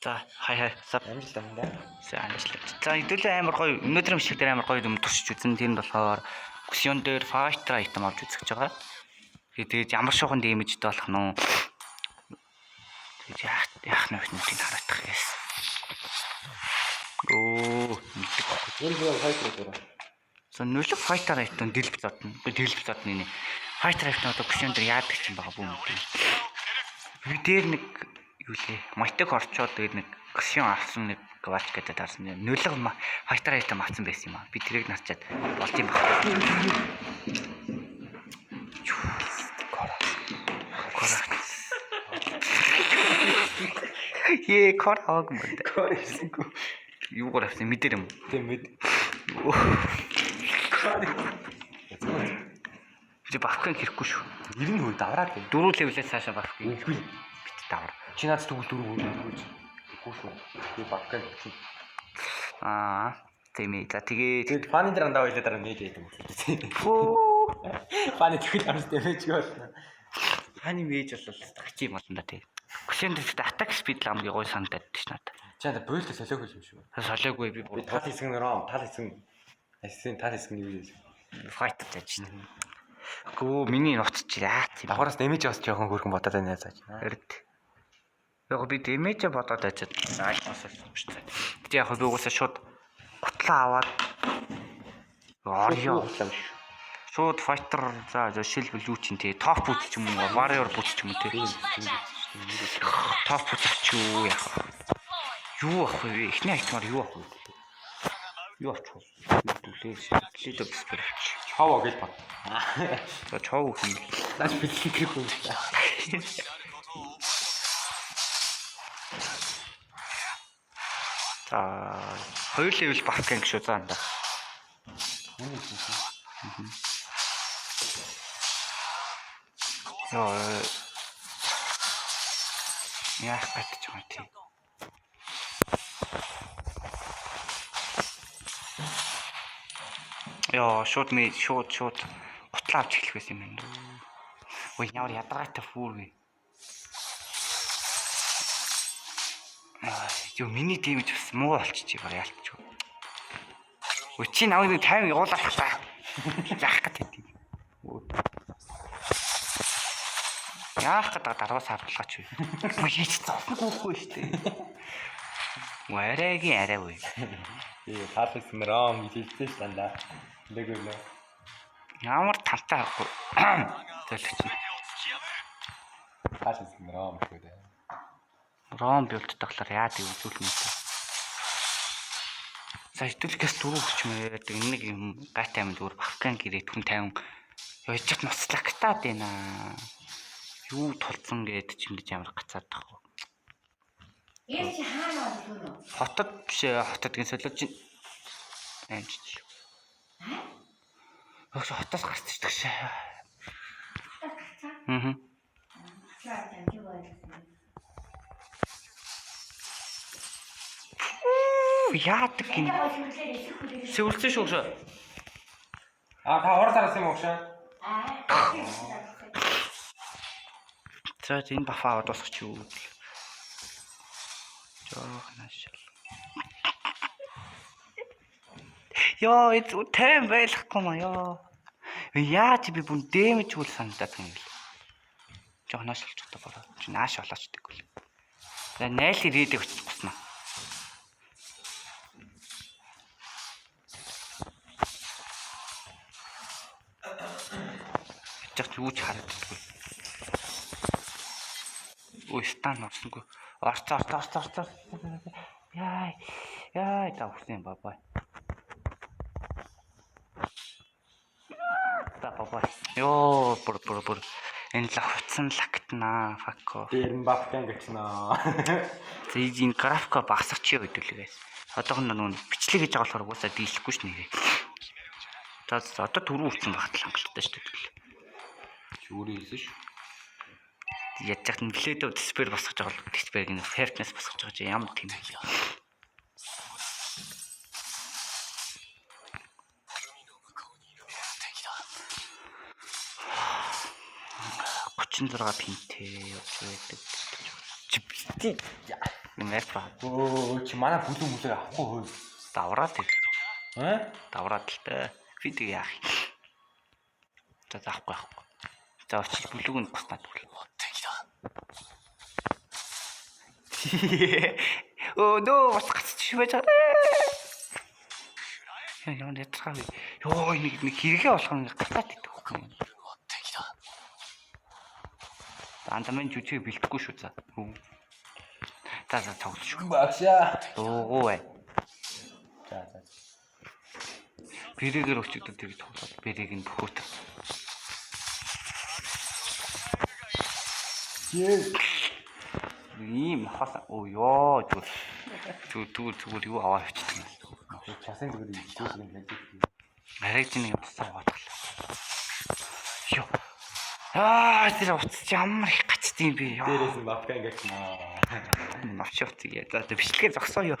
За хай сав амжилт амдаа. За хэдүүлээ амар гоё өнөөдрийн шиг дээр амар гоё юм тусч үзэн тэнд болохоор Ксион дээр файтер айтем авч үзэж байгаа. Тэгээд ямар шохон дэмэжтэй болох нь тэгээд яах нь нүдийг хараадах гэсэн. Оо мэддэг байхгүй. Энэ бол файтер дээр. За нөлөө файтер айтем дэлб зодно. Дэлб зодны файтер айтем одоо Ксион дээр яадаг юм байгаа бүү мэд. Би дээр нэг юу лээ матик орчоод тэгээд нэг Ксион авсан нэг гвач гэдэг дарсан юм. Нөлөө файтер айтем авсан байсан юм аа. Би тэрийг нарчаад болд юм байна. Е кораг мэд. Корисгүй. Юугаар авсан мэдэр юм. Тийм мэд. Би бавкан хэрэггүй шүү. 90% давраад байна. 4 левелээс цаашаа бавкан. Үгүй. Бит давар. Чи надад тэгвэл 4 өгөөч. Үгүй шүү. Би бавкан хийх. Тийм ээ. За тэгээд фаны дээр андаа ойлоо дараа нээж яадаг юм. Фаны тэгвэл амс дэмэж болно. Ханы мэж бол гачи юм болно да тий. Ксен дээр атак спид л хамгийн гой санагдаад тийш надад. Чи надад бойлоо солиогүй юм шүү. Солиогүй би бүр тал хэсэг нэром, тал хэсэг нь юу вэ? файтер тааж шин. Гөө миний ноцч яа тийм. Давхараас дэмэж бас жоохон хөргөн бодоод байна зааж. Эрд. Яг би дэмэж бодоод ажид айлмаас юм шүү дээ. Тэг яг би угаасаа шууд гутлаа аваад орё. Шууд файтер за шилбэл юу ч юм тий. Топ бүт ч юм уу, warrior бүт ч юм уу тий. Топ бүт ч юу яах вэ? Юу ах вэ? Эхний айтмаар юу ах вэ? Юу авч вэ? Лидер бисбэр авч. Чоо гэж бод. За чоо хий. Наач бэлтгэх юм. За 2 левел бавкан гэж үзэн да. Яах гэж байгаа тийм. Шууд утлаа авч эхлэх байсан юм байна. Ой ямар ядаргаатай фүүр вэ. Юу миний дэмэж бас муу болчих чи яалч. Ой чи намайг 50 явуулах та. Яах гэдэг юм. Яах гэдэг дараас хавдлаач вэ. Хийж зовхгүй шүү дээ. Варагийн арай вэ. Тал хэсэг нэром хэлсэн ш дандаа. Лэгөө. Ямар талтай авахгүй. Төлөч. Тал хэсэг нэром гэдэг. Ром билд таглаар яадаг үзүүл мэт. За хэдүүлгээс дөрөв хүч маяг нэг юм гайтай юм зүгээр бавкан гэрээ түн 50 яжчих ноцлагтаад байна. Юу тулцсан гээд чимдэж амар гацаад тах. Яаж хаана болов? Хотод биш хотодгийн солиод чинь амжиж. Ягш хотоос гарч ирдэг шээ. Яадаг юм. Сэвэлцэн шүү шээ. Та оролцоорсон юм уу шээ? За энэ бафаа аваад босчих юу. Жоохнашл. Яа, это тэм байлахгүй маа яа. Яаж би бүн дэмэж үл санагдаад юм бэ? Жоохнашл ч одоо чи нааш болоочдөг үл. За найл ирээдэг очих гуснаа. Ячаач юу ч харагддаггүй. Ой стан орсонгүй. Орцоо. Яа тавсан бабай. Бабай. Йоо бүр. Энэ л хуцсан лагтнаа. Фако. Тэр нь бавкан гэчнаа. Зин графика багсарч өдөлгээс. Одоогор нэг бичлэг гэж байгаа болохоор уусаа дийлэхгүй ш нэрээ. За одоо түрүү хүчин багт хангалттай шүү дээ. Чүүрээ хэлсэн ш. Яаж ч юм блэдөө диспер босгож байгаа бол диспер гэнэ феркнес босгож байгаа чи ямар тийм вэ? 36 пинтэй явж байдаг. Нэмээд ба. Өө чи манай бүлэг мүлэг авахгүй хөө. Давраад ир. Аа? Давраад л та. Би тэг яах юм. За заахгүй. За очиж бүлүүг нь буснаад өгөл. Оо нөө бас гацчих байж байгаа. Яа яцгаа би. Йоо нэг хэрэгээ болох юм гатаад идэх хөөх юм. Андамын жүжиг бэлдэхгүй шүү за. За тоглож. Багшаа. Дуугүй бай. За. Бэрээгээр өчигдөд тэрийг тоглоод бэрээг нь бөхөөт. Ийм хаса оо ёо зүгээр юу аваа авчихсан. Часан зүгээр идэх юм байж. Арайч нэг утсаа аваадлаа. Ёо. Тэр утас ямар их гацдсан бэ? Дээрээс нь лапка ингэж наа. Навчивт яа. За бичлэгээ зогсоо ёо.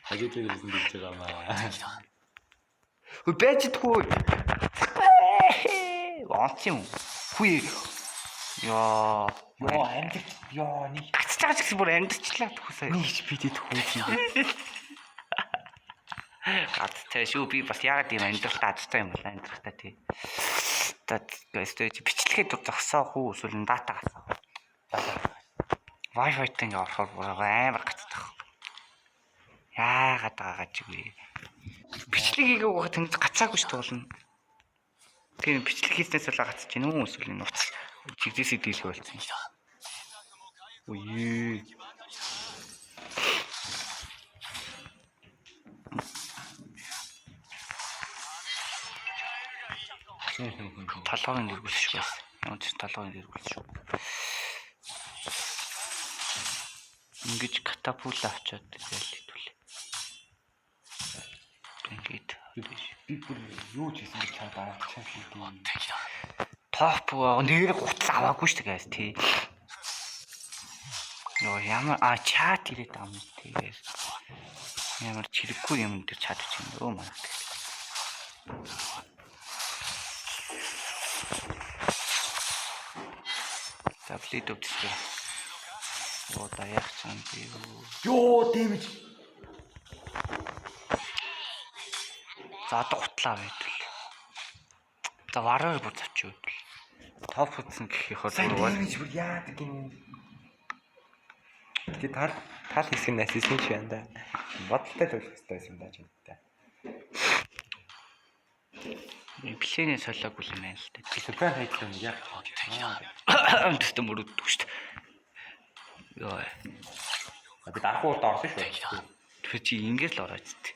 Хажуу дээрээс нь дийж байгаа маа. Бэждгүй. Онц юм. Хүй. Яа. Амьд ёо нэг Гацж байгаа ч гэсэн бүр амьдчлаа төхөөсөө. нэг ч бидэд хөөж. Гацтай шүү би бас яагаад юм амьдралтаа азтай юм бол амьдрахтаа тий. Тэгээд бичлэгээ зогсоох уу эсвэл дата гасах. Wi-Fi-тэй ингээ орохоор бүр амар гацдаг. Яагаад байгаа ч үгүй. Бичлэгийг угаа тэнд гацаагүй шүү болно. Тийм бичлэг хийснээс л гацж гин үү эсвэл энэ утас чигдээсээ дийлэх болсон. Үе. Талгын дэргүүлж байсан. Ямар ч талгын дэргүүлж шүү. Ингэж катапул авчаад ял хэдүүлээ. Ингээд Би бүр юу ч хийсэн гэж чамд авах юм. топ нэр гутал аваагүй шүү дээ тий. Йоо ямар чат ирээд ам тийгээс. Ямар чирэггүй юм дээр чат үч юм дөө манай. Таблет өвчтэй. Оо даяах чам би юу. Ёо дэмэж. За одоо гутлаа байдвал. За вараар бүр завч өгдөл. Топ утсан гэхийнхээ Дэмэж бүр яадаг юм. Гэ тал хэсэг нь асисэн ч юм да. Бодлоо төлөх хэрэгтэй байсан даа ч юм да. Плэнээ солиогүй юм байна л да. Супер хайтлаа яг. Тэстэ мөрөддөг шүү дээ. Йоо. Би дарах урд орсон шүү. Тэр чи ингэж л ороод дээ.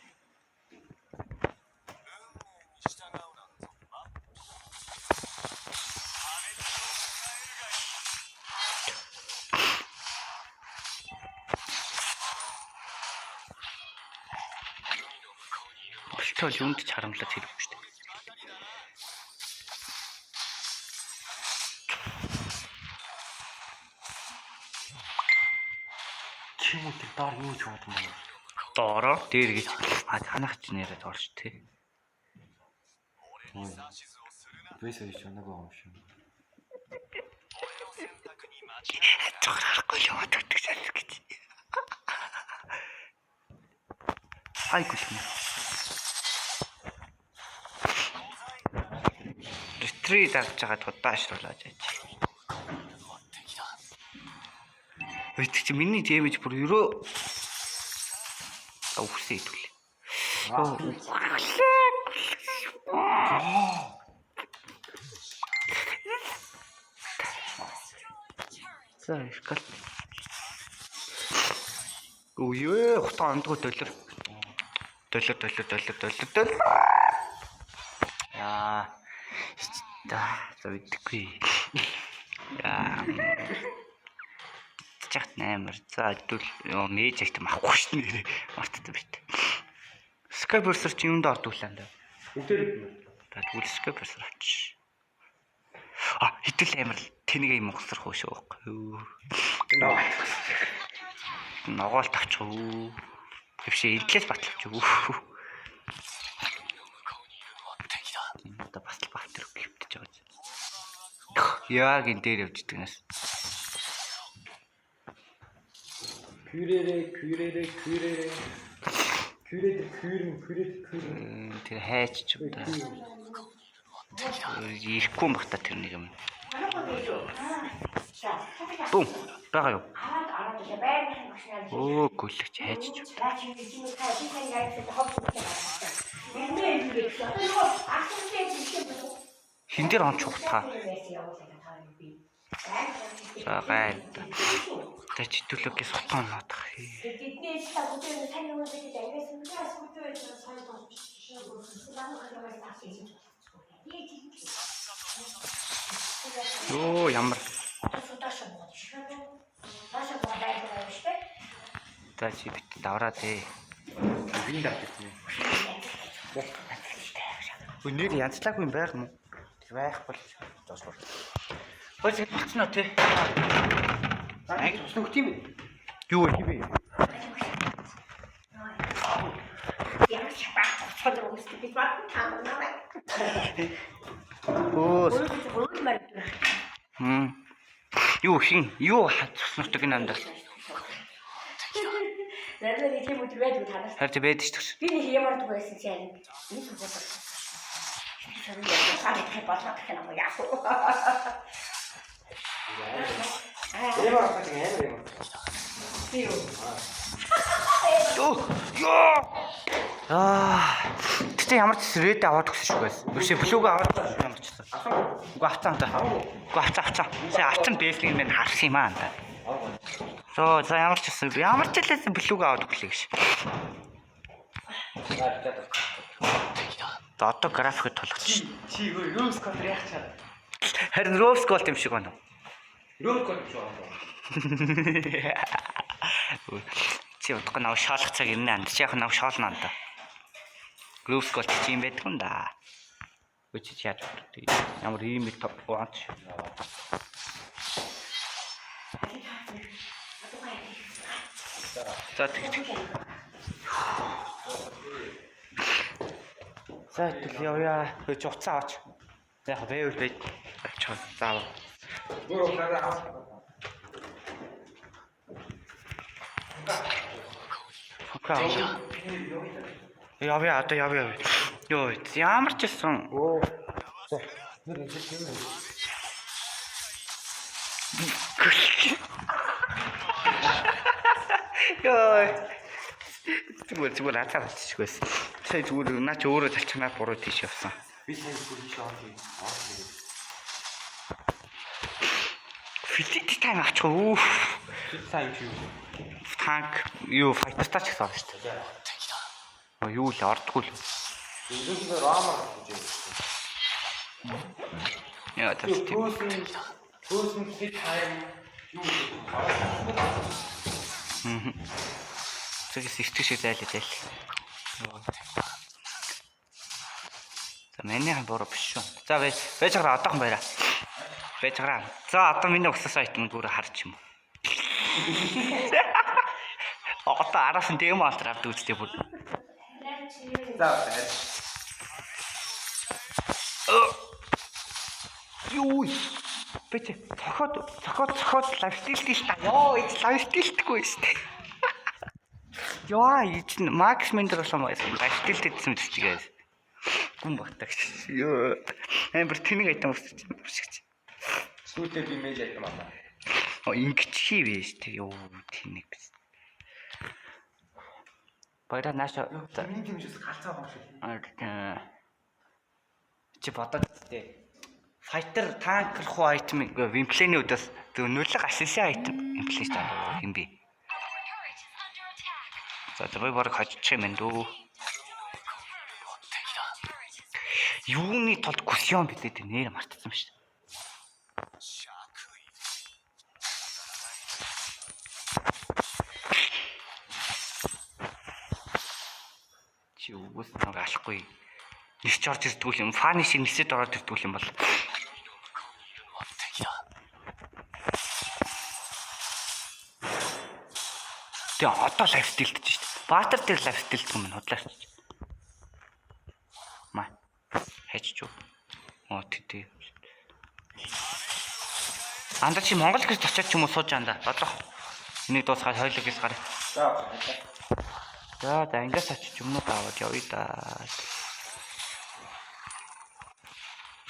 Болтол юунд ч харамлаж хэлэхгүй шүү дээ. Чимээ тэр доор юу ч бодсон юм. Доороо дээр гэж танах ч нэрээ доорч тий. Бэсээ чанаагаа юм шиг. Цограхгүй л яваад өгдөг шалх гэж. Айгүй юм. Ретрит авч байгаа удаашруулж яаж. Өйт чи миний дэмэж бүр өрөө өвсөө идвэл. За шкал. Үе хутаа амдгүй доллар. Яа. За видгүй. Яа. Чагт наймар. За хэдүүл нээж ихтэй авахгүй шүү нэрээ. Мартаад бит. Skyburster чи юунд ордуулаа нэ? Үгээр. Тэгвэл Skyburster авч. Хэдүүл амар тэнэг юм ухсрах уу шүү. Ногоол тавчих уу. Хэвшээ идлээс батлах уу. Одоо бас л баатар гівтэж байгаа. Яг энэ дээр явж идэгнээс. Тэр хайч ч юм да. Ирэхгүй юм бах та тэр нэг юм. Бум. Бага юу? Оо гүлч хайч ч. Хин дээр онч ухтаа. За гай. Тэр читүүлэгээс сутган наадах. Ёо ямар. За чи бит давраа дээ. Вин дагчихсан юм. Өнөр янзлаагүй юм байх юм уу? Тэр байх бол зоосгоо. Хөөс болчихно тий. Аяг туслах тийм үү? Юу вэ би? Ямар ч баах цогцол өгсөн би бат таамнаа. Өөс. Өөрөөр Юу хин? Юу цосногтой гин андаа. Зэрэг тийм үү байдаг танаас. Харж байдаг шүү дээ. Би нэг ямар дуу байсан чи харин энэ зүйл болсон. Шарын яг болоод гэх юм яах вэ? Ямар ахдаг юм. Би юу? Ёо. Тэгтээ ямар ч рэд аваад өгсөн шүү байсан. Юусе блүүг аваад ямар ч гэсэн. Үгүй авцаа та. Үгүй авцаа. Тэ авцсан бэслийг минь харах юм аа. За ямар ч гэсэн ямар ч хэлээс блүүг аваад өглөө гэж. Одоо графикт толгоч. Чи Rose Gold яах чад. Харин Rose Gold юм шиг байна. Rose Gold шүү. Чи удахгүй нав шаалах цаг ирнэ анд. Чи яг нав шаална анда. Rose Gold чи юм байдаг юм да. Үчи чи яаж боддог. Ямар ийм их топ гоонч. За тэг. За тэгэл явъя. Хөөж уцаа аваач. Яг бэвэл бэж. Авчих. Заав. Гурав хараа. Явъя одоо явъя. Йоо ямар ч юм. Оо. Йоо. Зүгээр атаа болчихгүйс. Сая зүгээр наа ч өөрөө залчнаа буруу тийш явсан. Би сайн бүр шоолыг орсон. Филит тайм авчих уу. Сайн чи юу? Танк юу файтертаа ч гэсэн орно шүү дээ. Юу л ордгүй л. Эндээс ромар гэж юм. Яа тийм. Төөсөн хит тайм юу вэ? Тэгээс ихтэй шиг зайлаа зайл. За манайхан буруу биш шүү. За байж гараа одоохон баяраа. Байж гараа. За одоо миний усаас айтмын зүгээр харч юм. Одоо араас нь дэм алтраад үзтээ бүр. За. Юу? Бэч цохоод лайфстайл тийш та. Йоо, энэ лайфстайлтгүй шүү дээ. Яа, энэ Макс Мендер болсон лайфстайл дэтсэн мэт чигээ. Гүн багтагч. Йоо. Амар тэнэг айтам өсч шиг. Сүйтэй би имиж айтам аа. Ингэж хийвэ шүү дээ. Йоо, тэнэг биш. Баяраа нааша. Миний хэмжээс галцаа байгаа шүү. Чи бодоод тээ. Fighter танк руу айтмыг вимплэний үдээс нөлөг ассасин айтм имплэш таа юм би. За тэр баг хожчих юм дөө. Юуны толд кусьон билээ нэр мартсан шүү дээ. Чи үгүйс нэг алахгүй. Нисч орж ирдгүүл юм. Фаны шиг нисэд ороод ирдгүүл юм бол. Тэгээ одоо лайфстайлдэж шүү дээ. Баатар дээр лайфстайлдэх юм худлаач. Маа. Хайч юу. Тий. Андаа чи Монгол гэж очиад ч юм уу сууж андаа. Бодлоо. Энийг дуусгаад хойлог гэж гараа. За ингээс очиж юмнууд аваад явъя да.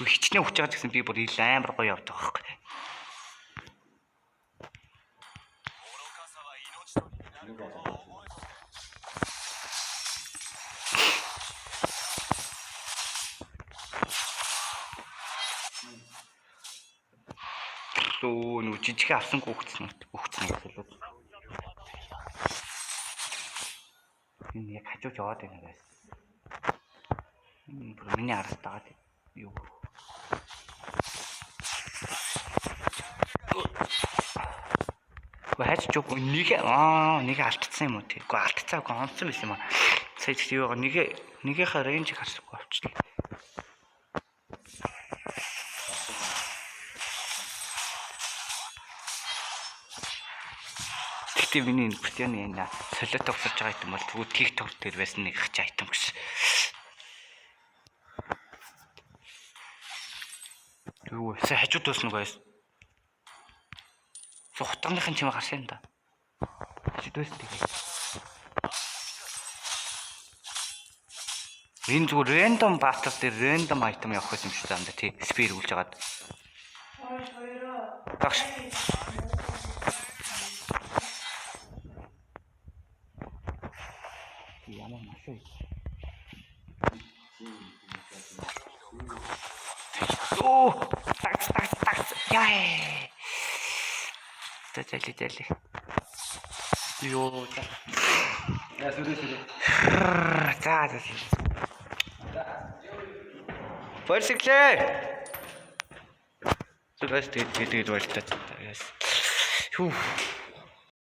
Хичнээн хүч байгаа гэсэн би бүр ил амар гоё явдаг байхгүй. Лөө нүг жижиг авсангүй өгцөн гэсэн. Энэ яг хажууж яваад байна guys. Миний араас дагаад юу. Хаж чуг нэг алдчихсан юм уу тий. Гэхдээ алдцаагүй онцсон байсан юм аа. Сая чи юу нэгийнхээ рейнжийг харсахгүй авчихлаа. Тэгтээ миний Кристианы энэ солиот тогсож байгаа юм бол тэгвэл TikTok дээр байсан нэг хач айтем гэсэн. Юу вэ? Хажууд дуусна guys. Сухтагныхын чимээ гарсан юм да. Хажууд дуусна тэгээ. Энэ зүгээр random battle дээр random item явах гэсэн юм шиг байна да тий. Spear үлж агаад. Багш. Ямар машин. Оо, так. Яа. Тэлээ. Йоо. Яа сүрээ. За. Борсиглээ. Зүгээс тэгээд байлтаа. Яас. Хүү.